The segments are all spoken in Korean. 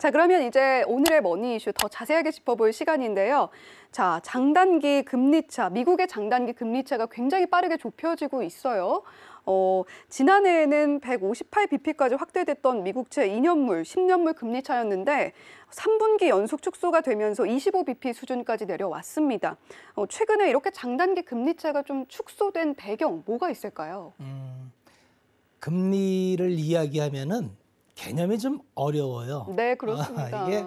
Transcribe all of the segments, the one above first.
자, 그러면 이제 오늘의 머니 이슈 더 자세하게 짚어볼 시간인데요. 자, 장단기 금리차, 미국의 장단기 금리차가 굉장히 빠르게 좁혀지고 있어요. 지난해에는 158bp까지 확대됐던 미국채 2년물, 10년물 금리차였는데 3분기 연속 축소가 되면서 25bp 수준까지 내려왔습니다. 최근에 이렇게 장단기 금리차가 좀 축소된 배경, 뭐가 있을까요? 금리를 이야기하면은 개념이 좀 어려워요. 네, 그렇습니다. 이게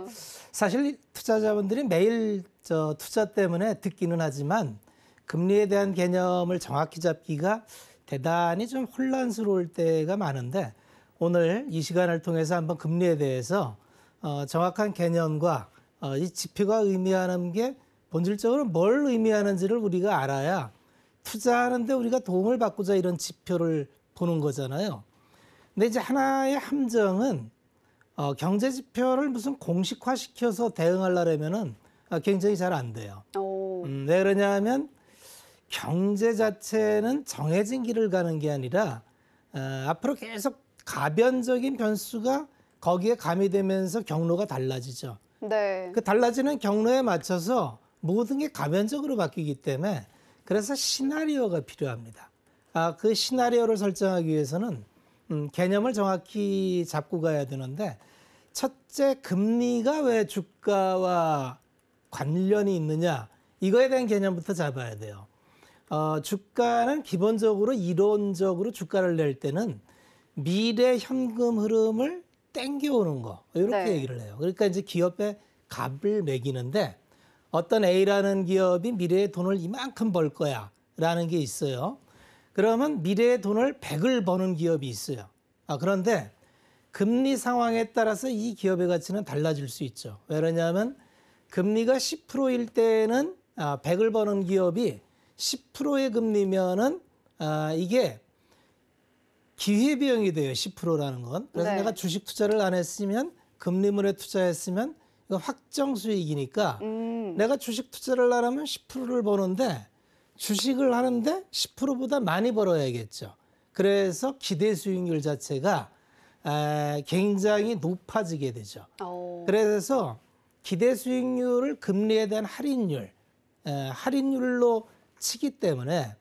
사실 투자자분들이 매일 투자 때문에 듣기는 하지만 금리에 대한 개념을 정확히 잡기가 대단히 좀 혼란스러울 때가 많은데 오늘 이 시간을 통해서 한번 금리에 대해서 정확한 개념과 이 지표가 의미하는 게 본질적으로 뭘 의미하는지를 우리가 알아야 투자하는데 우리가 도움을 받고자 이런 지표를 보는 거잖아요. 근데 이제 하나의 함정은 경제 지표를 무슨 공식화시켜서 대응하려면은 굉장히 잘 안 돼요. 왜 그러냐면 경제 자체는 정해진 길을 가는 게 아니라 앞으로 계속 가변적인 변수가 거기에 가미되면서 경로가 달라지죠. 네. 그 달라지는 경로에 맞춰서 모든 게 가변적으로 바뀌기 때문에 그래서 시나리오가 필요합니다. 그 시나리오를 설정하기 위해서는 개념을 정확히 잡고 가야 되는데 첫째, 금리가 왜 주가와 관련이 있느냐 이거에 대한 개념부터 잡아야 돼요. 주가는 기본적으로 이론적으로 주가를 낼 때는 미래 현금 흐름을 땡겨오는 거 이렇게 네. 얘기를 해요. 그러니까 이제 기업에 값을 매기는데 어떤 A라는 기업이 미래에 돈을 이만큼 벌 거야 라는 게 있어요. 그러면 미래의 돈을 100을 버는 기업이 있어요. 그런데 금리 상황에 따라서 이 기업의 가치는 달라질 수 있죠. 왜 그러냐면 금리가 10%일 때는 100을 버는 기업이 10%의 금리면은 이게 기회비용이 돼요. 10%라는 건. 그래서 네. 내가 주식 투자를 안 했으면 금리물에 투자했으면 이거 확정 수익이니까 내가 주식 투자를 안 하면 10%를 버는데 주식을 하는데 10%보다 많이 벌어야겠죠. 그래서 기대 수익률 자체가 굉장히 높아지게 되죠. 그래서 기대 수익률을 금리에 대한 할인율로 치기 때문에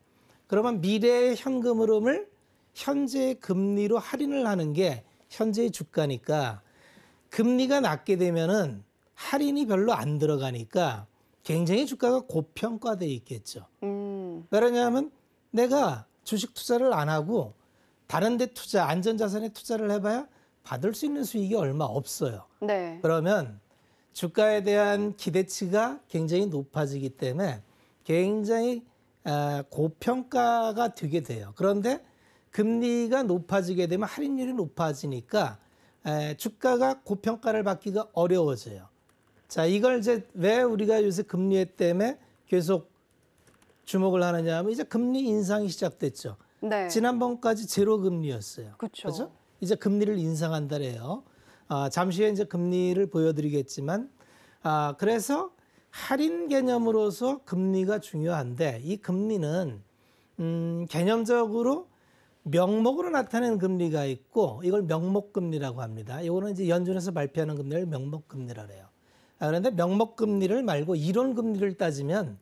그러면 미래의 현금 흐름을 현재의 금리로 할인을 하는 게 현재의 주가니까 금리가 낮게 되면은 할인이 별로 안 들어가니까 굉장히 주가가 고평가돼 있겠죠. 왜냐하면 내가 주식 투자를 안 하고 다른 데 투자, 안전자산에 투자를 해봐야 받을 수 있는 수익이 얼마 없어요. 네. 그러면 주가에 대한 기대치가 굉장히 높아지기 때문에 굉장히 고평가가 되게 돼요. 그런데 금리가 높아지게 되면 할인율이 높아지니까 주가가 고평가를 받기가 어려워져요. 자, 이걸 이제 왜 우리가 요새 금리 때문에 계속 주목을 하느냐 하면 이제 금리 인상이 시작됐죠. 네. 지난번까지 제로 금리였어요. 그렇죠. 이제 금리를 인상한다래요. 잠시 후에 이제 금리를 보여드리겠지만, 그래서 할인 개념으로서 금리가 중요한데 이 금리는 개념적으로 명목으로 나타내는 금리가 있고 이걸 명목금리라고 합니다. 이거는 이제 연준에서 발표하는 금리를 명목금리라 그래요. 그런데 명목금리를 말고 이론금리를 따지면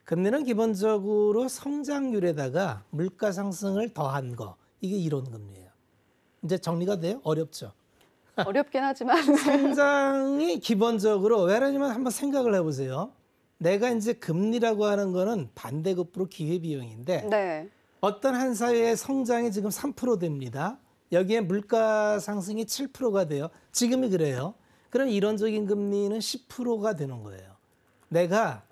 금리는 기본적으로 성장률에다가 물가 상승을 더한 거. 이게 이론금리예요. 이제 정리가 돼요? 어렵죠? 어렵긴 하지만. 성장이 기본적으로 왜 그러냐면 한번 생각을 해보세요. 내가 이제 금리라고 하는 거는 반대급부로 기회비용인데 네. 어떤 한 사회의 성장이 지금 3% 됩니다. 여기에 물가 상승이 7%가 돼요. 지금이 그래요. 그럼 이론적인 금리는 10%가 되는 거예요. 내가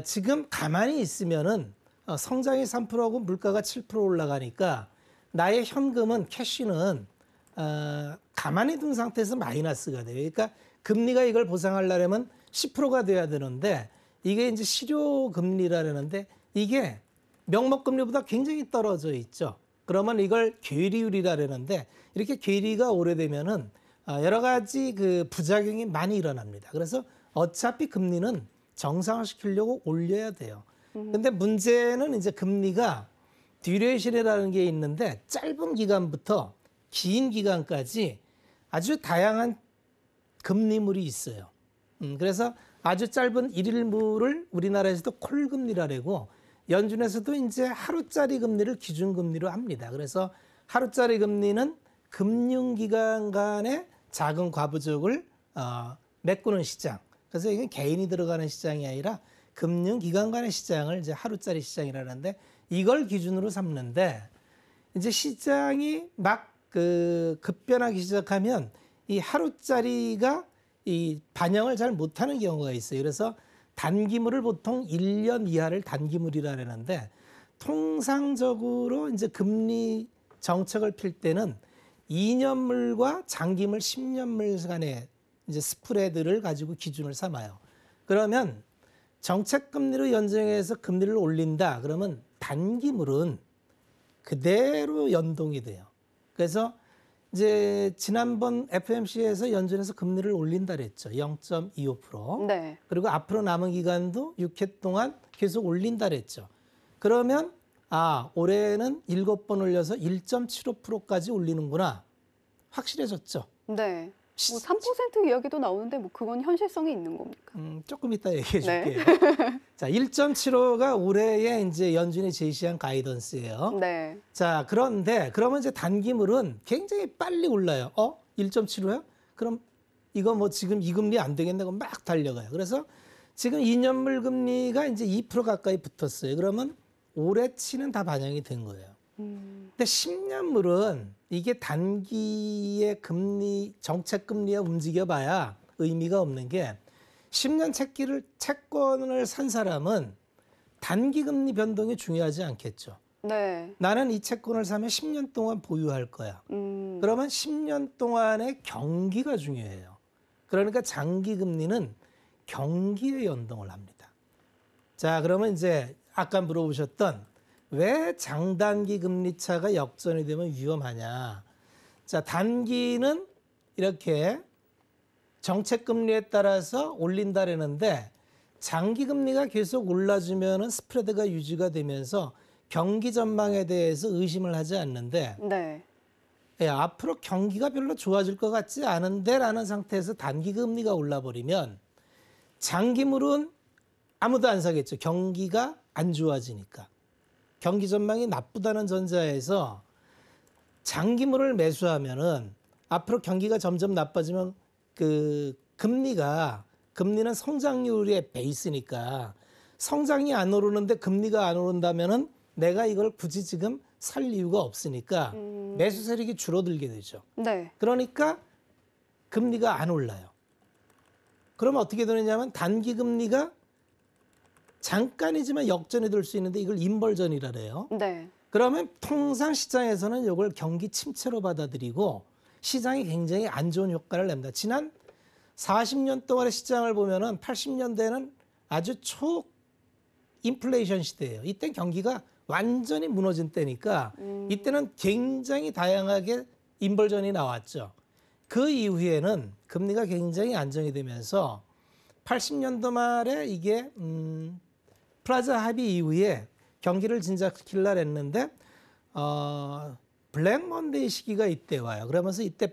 지금 가만히 있으면은 성장이 3%하고 물가가 7% 올라가니까 나의 현금은 캐시는 가만히 둔 상태에서 마이너스가 돼요. 그러니까 금리가 이걸 보상하려면 10%가 돼야 되는데 이게 이제 실효금리라는데 이게 명목금리보다 굉장히 떨어져 있죠. 그러면 이걸 괴리율이라는데 이렇게 괴리가 오래되면은 여러 가지 그 부작용이 많이 일어납니다. 그래서 어차피 금리는 정상화시키려고 올려야 돼요. 근데 문제는 이제 금리가 듀레이션이라는 게 있는데 짧은 기간부터 긴 기간까지 아주 다양한 금리물이 있어요. 그래서 아주 짧은 일일물을 우리나라에서도 콜금리라고 연준에서도 이제 하루짜리 금리를 기준금리로 합니다. 그래서 하루짜리 금리는 금융기관 간의 자금 과부족을 메꾸는 시장. 그래서 이건 개인이 들어가는 시장이 아니라 금융기관 간의 시장을 이제 하루짜리 시장이라는데 이걸 기준으로 삼는데 이제 시장이 막 급변하기 시작하면 이 하루짜리가 이 반영을 잘 못하는 경우가 있어요. 그래서 단기물을 보통 1년 이하를 단기물이라 하는데 통상적으로 이제 금리 정책을 필 때는 2년물과 장기물 10년물 간의 이제 스프레드를 가지고 기준을 삼아요. 그러면 정책 금리로 연정해서 금리를 올린다. 그러면 단기물은 그대로 연동이 돼요. 그래서 이제 지난번 FOMC에서 연준에서 금리를 올린다 그랬죠. 0.25%. 네. 그리고 앞으로 남은 기간도 6회 동안 계속 올린다 그랬죠. 그러면 올해는 7번 올려서 1.75%까지 올리는구나. 확실해졌죠. 네. 뭐 3% 이야기도 나오는데 뭐 그건 현실성이 있는 겁니까? 조금 이따 얘기해 네. 줄게요. 자, 1.75가 올해의 이제 연준이 제시한 가이던스예요. 네. 자, 그런데 그러면 이제 단기물은 굉장히 빨리 올라요. 1.75요? 그럼 이거 뭐 지금 이 금리 안 되겠네. 그럼 막 달려가요. 그래서 지금 2년물 금리가 이제 2% 가까이 붙었어요. 그러면 올해치는 다 반영이 된 거예요. 근데 10년물은 이게 단기의 금리, 정책 금리에 움직여봐야 의미가 없는 게 10년 채권을 산 사람은 단기 금리 변동이 중요하지 않겠죠. 네. 나는 이 채권을 사면 10년 동안 보유할 거야. 그러면 10년 동안의 경기가 중요해요. 그러니까 장기 금리는 경기에 연동을 합니다. 자, 그러면 이제 아까 물어보셨던 왜 장단기 금리 차가 역전이 되면 위험하냐. 자, 단기는 이렇게 정책 금리에 따라서 올린다라는데 장기 금리가 계속 올라주면은 스프레드가 유지가 되면서 경기 전망에 대해서 의심을 하지 않는데 네. 앞으로 경기가 별로 좋아질 것 같지 않은데라는 상태에서 단기 금리가 올라버리면 장기물은 아무도 안 사겠죠. 경기가 안 좋아지니까. 경기 전망이 나쁘다는 전자에서 장기물을 매수하면은 앞으로 경기가 점점 나빠지면 금리는 성장률의 베이스니까 성장이 안 오르는데 금리가 안 오른다면은 내가 이걸 굳이 지금 살 이유가 없으니까 매수 세력이 줄어들게 되죠. 네. 그러니까 금리가 안 올라요. 그러면 어떻게 되느냐면 단기 금리가 잠깐이지만 역전이 될 수 있는데 이걸 인벌전이라 그래요. 네. 그러면 통상 시장에서는 이걸 경기 침체로 받아들이고 시장이 굉장히 안 좋은 효과를 냅니다. 지난 40년 동안의 시장을 보면은 80년대는 아주 초 인플레이션 시대예요. 이때 경기가 완전히 무너진 때니까 이때는 굉장히 다양하게 인벌전이 나왔죠. 그 이후에는 금리가 굉장히 안정이 되면서 80년도 말에 이게 플라자 합의 이후에 경기를 진작시키려 했는데 블랙 먼데이 시기가 이때 와요. 그러면서 이때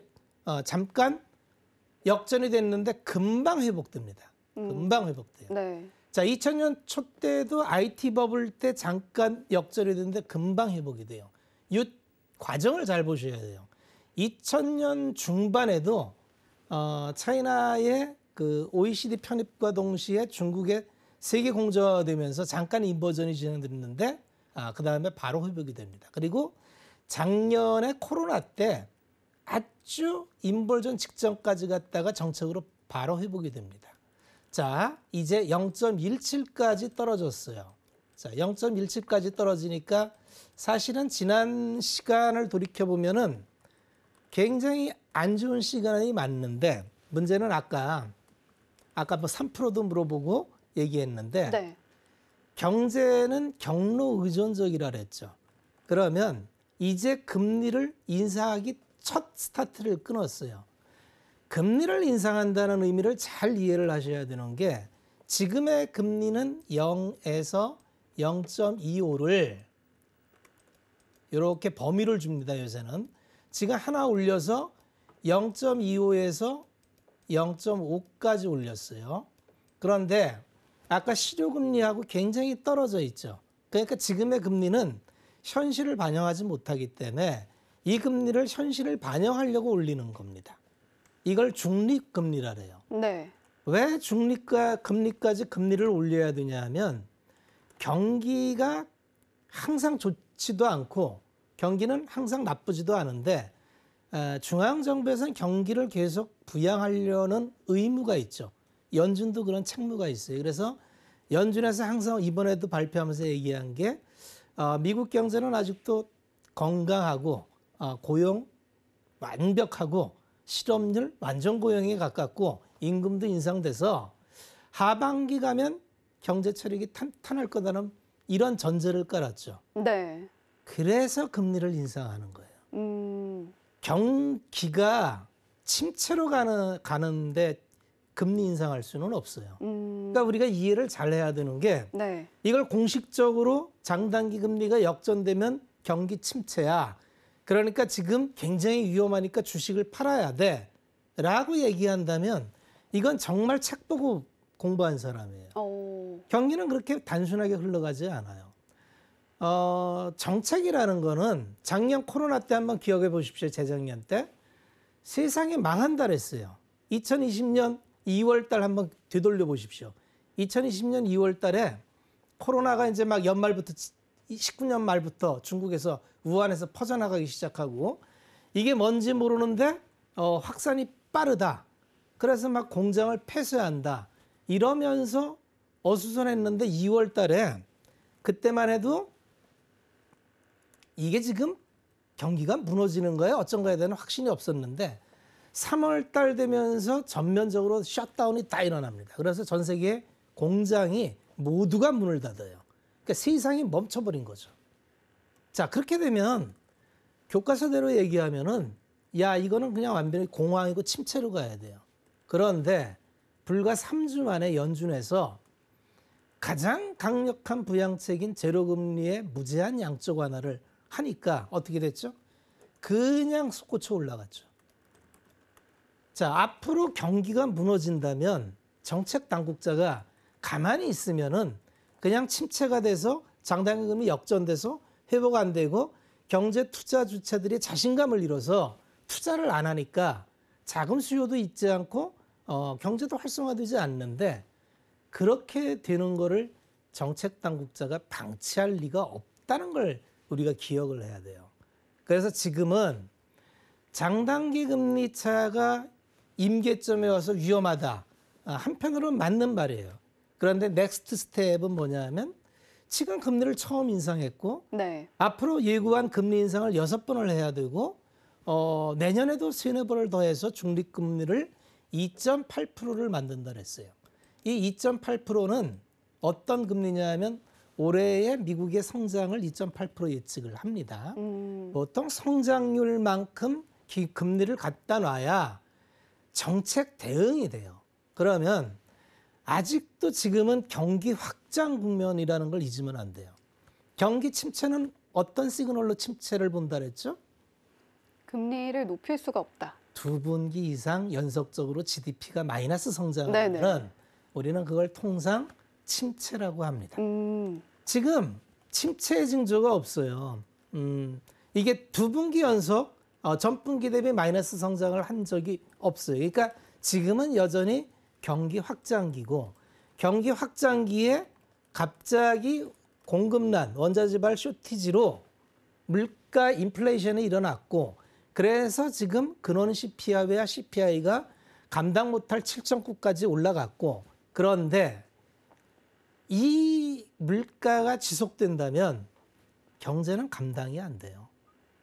잠깐 역전이 됐는데 금방 회복됩니다. 금방 회복돼요. 네. 자, 2000년 초 때도 IT 버블 때 잠깐 역전이 됐는데 금방 회복이 돼요. 이 과정을 잘 보셔야 돼요. 2000년 중반에도 차이나의 그 OECD 편입과 동시에 중국의 세계 공조화가 되면서 잠깐 인버전이 진행됐는데 그 다음에 바로 회복이 됩니다. 그리고 작년에 코로나 때 아주 인벌전 직전까지 갔다가 정책으로 바로 회복이 됩니다. 자, 이제 0.17까지 떨어졌어요. 자, 0.17까지 떨어지니까 사실은 지난 시간을 돌이켜보면은 굉장히 안 좋은 시간이 맞는데 문제는 아까 뭐 3%도 물어보고 얘기했는데 네. 경제는 경로 의존적이라 그랬죠. 그러면 이제 금리를 인상하기 첫 스타트를 끊었어요. 금리를 인상한다는 의미를 잘 이해를 하셔야 되는 게 지금의 금리는 0에서 0.25를 이렇게 범위를 줍니다. 요새는. 지금 하나 올려서 0.25에서 0.5까지 올렸어요. 그런데 아까 실효금리하고 굉장히 떨어져 있죠. 그러니까 지금의 금리는 현실을 반영하지 못하기 때문에 이 금리를 현실을 반영하려고 올리는 겁니다. 이걸 중립금리라 그래요. 네. 왜 중립과 금리까지 금리를 올려야 되냐 하면 경기가 항상 좋지도 않고 경기는 항상 나쁘지도 않은데 중앙정부에서는 경기를 계속 부양하려는 의무가 있죠. 연준도 그런 책무가 있어요. 그래서 연준에서 항상 이번에도 발표하면서 얘기한 게 미국 경제는 아직도 건강하고 고용 완벽하고 실업률 완전 고용에 가깝고 임금도 인상돼서 하반기 가면 경제 체력이 탄탄할 거다는 이런 전제를 깔았죠. 네. 그래서 금리를 인상하는 거예요. 경기가 침체로 가는데 금리 인상할 수는 없어요. 그러니까 우리가 이해를 잘 해야 되는 게 네. 이걸 공식적으로 장단기 금리가 역전되면 경기 침체야. 그러니까 지금 굉장히 위험하니까 주식을 팔아야 돼. 라고 얘기한다면 이건 정말 책 보고 공부한 사람이에요. 경기는 그렇게 단순하게 흘러가지 않아요. 정책이라는 거는 작년 코로나 때 한번 기억해 보십시오. 재작년 때. 세상이 망한다 그랬어요. 2020년 2월 달 한번 되돌려 보십시오. 2020년 2월 달에 코로나가 이제 막 연말부터 19년 말부터 중국에서 우한에서 퍼져나가기 시작하고 이게 뭔지 모르는데 확산이 빠르다. 그래서 막 공장을 폐쇄한다. 이러면서 어수선했는데 2월 달에 그때만 해도 이게 지금 경기가 무너지는 거에 어쩐 거에 대한 확신이 없었는데 3월 달 되면서 전면적으로 셧다운이 다 일어납니다. 그래서 전 세계 공장이 모두가 문을 닫아요. 그러니까 세상이 멈춰버린 거죠. 자, 그렇게 되면 교과서대로 얘기하면은 야, 이거는 그냥 완전히 공황이고 침체로 가야 돼요. 그런데 불과 3주 만에 연준에서 가장 강력한 부양책인 제로금리의 무제한 양적 완화를 하니까 어떻게 됐죠? 그냥 솟구쳐 올라갔죠. 자, 앞으로 경기가 무너진다면 정책 당국자가 가만히 있으면은 그냥 침체가 돼서 장단기금이 역전돼서 회복 안 되고 경제 투자 주체들이 자신감을 잃어서 투자를 안 하니까 자금 수요도 있지 않고 경제도 활성화되지 않는데 그렇게 되는 거를 정책 당국자가 방치할 리가 없다는 걸 우리가 기억을 해야 돼요. 그래서 지금은 장단기 금리 차가 임계점에 와서 위험하다. 한편으로는 맞는 말이에요. 그런데 넥스트 스텝은 뭐냐면 지금 금리를 처음 인상했고 네. 앞으로 예고한 금리 인상을 6번을 해야 되고 내년에도 3-4번을 더해서 중립금리를 2.8%를 만든다 그랬어요. 이 2.8%는 어떤 금리냐 면 올해의 미국의 성장을 2.8% 예측을 합니다. 보통 성장률만큼 금리를 갖다 놔야 정책 대응이 돼요. 그러면 아직도 지금은 경기 확장 국면이라는 걸 잊으면 안 돼요. 경기 침체는 어떤 시그널로 침체를 본다 그랬죠? 금리를 높일 수가 없다. 2분기 이상 연속적으로 GDP가 마이너스 성장하면 우리는 그걸 통상 침체라고 합니다. 지금 침체의 징조가 없어요. 이게 2분기 연속 전분기 대비 마이너스 성장을 한 적이 없어요. 그러니까 지금은 여전히 경기 확장기고 경기 확장기에 갑자기 공급난, 원자재발 쇼티지로 물가 인플레이션이 일어났고 그래서 지금 근원 CPI와 CPI가 감당 못할 7.9까지 올라갔고 그런데 이 물가가 지속된다면 경제는 감당이 안 돼요.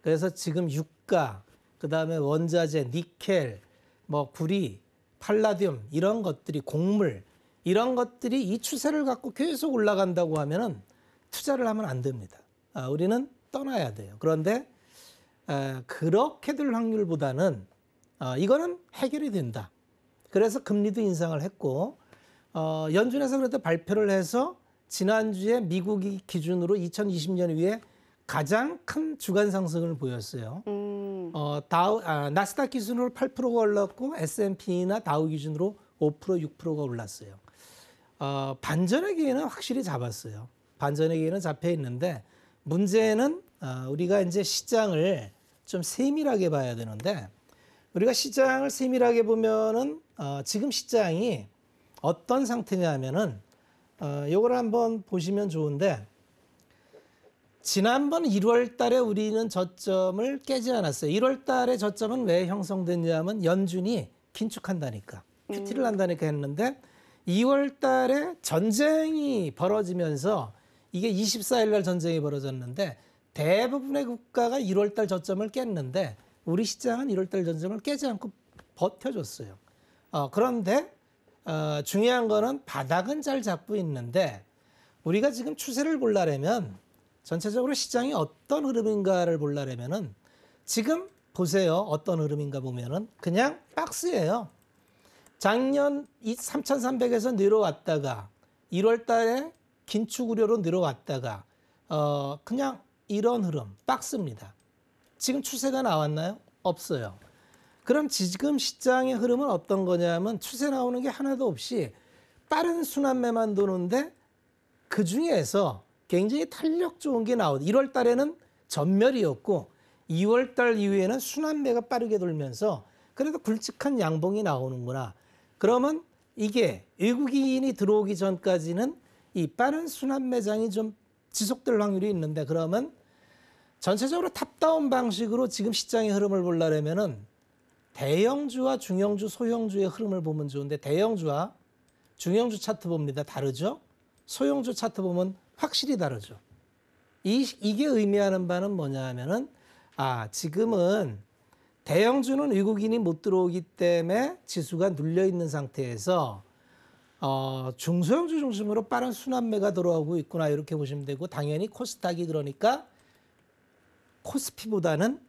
그래서 지금 유가, 그다음에 원자재, 니켈, 구리, 팔라듐 이런 것들이 곡물 이런 것들이 이 추세를 갖고 계속 올라간다고 하면은 투자를 하면 안 됩니다. 우리는 떠나야 돼요. 그런데 그렇게 될 확률보다는 이거는 해결이 된다. 그래서 금리도 인상을 했고 연준에서 그래도 발표를 해서 지난주에 미국이 기준으로 2020년 이후에 가장 큰 주간 상승을 보였어요. 나스닥 기준으로 8%가 올랐고 S&P나 다우 기준으로 5%, 6%가 올랐어요. 반전의 기회는 확실히 잡았어요. 반전의 기회는 잡혀 있는데 문제는 우리가 이제 시장을 좀 세밀하게 봐야 되는데 우리가 시장을 세밀하게 보면은 지금 시장이 어떤 상태냐면은 요걸 한번 보시면 좋은데 지난번 1월 달에 우리는 저점을 깨지 않았어요. 1월 달에 저점은 왜 형성됐냐면 연준이 긴축한다니까. QT를 한다니까 했는데 2월 달에 전쟁이 벌어지면서 이게 24일 날 전쟁이 벌어졌는데 대부분의 국가가 1월 달 저점을 깼는데 우리 시장은 1월 달 저점을 깨지 않고 버텨줬어요. 그런데 중요한 거는 바닥은 잘 잡고 있는데 우리가 지금 추세를 보려면 전체적으로 시장이 어떤 흐름인가를 보려면은 지금 보세요. 어떤 흐름인가 보면은 그냥 박스예요. 작년 3,300에서 내려왔다가 1월 달에 긴축 우려로 내려왔다가 그냥 이런 흐름, 박스입니다. 지금 추세가 나왔나요? 없어요. 그럼 지금 시장의 흐름은 어떤 거냐면 추세 나오는 게 하나도 없이 빠른 순환매만 도는데 그 중에서 굉장히 탄력 좋은 게 나오고 1월 달에는 전멸이었고 2월 달 이후에는 순환매가 빠르게 돌면서 그래도 굵직한 양봉이 나오는구나. 그러면 이게 외국인이 들어오기 전까지는 이 빠른 순환매장이 좀 지속될 확률이 있는데 그러면 전체적으로 탑다운 방식으로 지금 시장의 흐름을 보려면은 대형주와 중형주, 소형주의 흐름을 보면 좋은데 대형주와 중형주 차트 봅니다. 다르죠? 소형주 차트 보면 확실히 다르죠. 이게 의미하는 바는 뭐냐 하면은 지금은 대형주는 외국인이 못 들어오기 때문에 지수가 눌려 있는 상태에서 중소형주 중심으로 빠른 순환매가 들어오고 있구나 이렇게 보시면 되고 당연히 코스닥이 그러니까 코스피보다는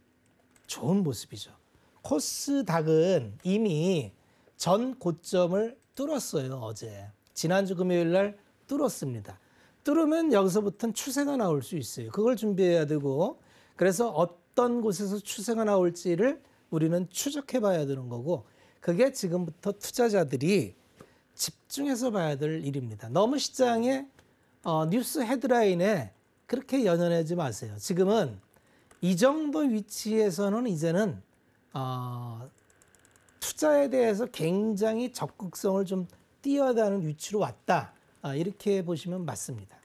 좋은 모습이죠. 코스닥은 이미 전 고점을 뚫었어요. 어제 지난주 금요일 날 뚫었습니다. 뚫으면 여기서부터는 추세가 나올 수 있어요. 그걸 준비해야 되고 그래서 어떤 곳에서 추세가 나올지를 우리는 추적해 봐야 되는 거고 그게 지금부터 투자자들이 집중해서 봐야 될 일입니다. 너무 시장의 뉴스 헤드라인에 그렇게 연연하지 마세요. 지금은 이 정도 위치에서는 이제는 투자에 대해서 굉장히 적극성을 좀 띄어야 하는 위치로 왔다. 이렇게 보시면 맞습니다.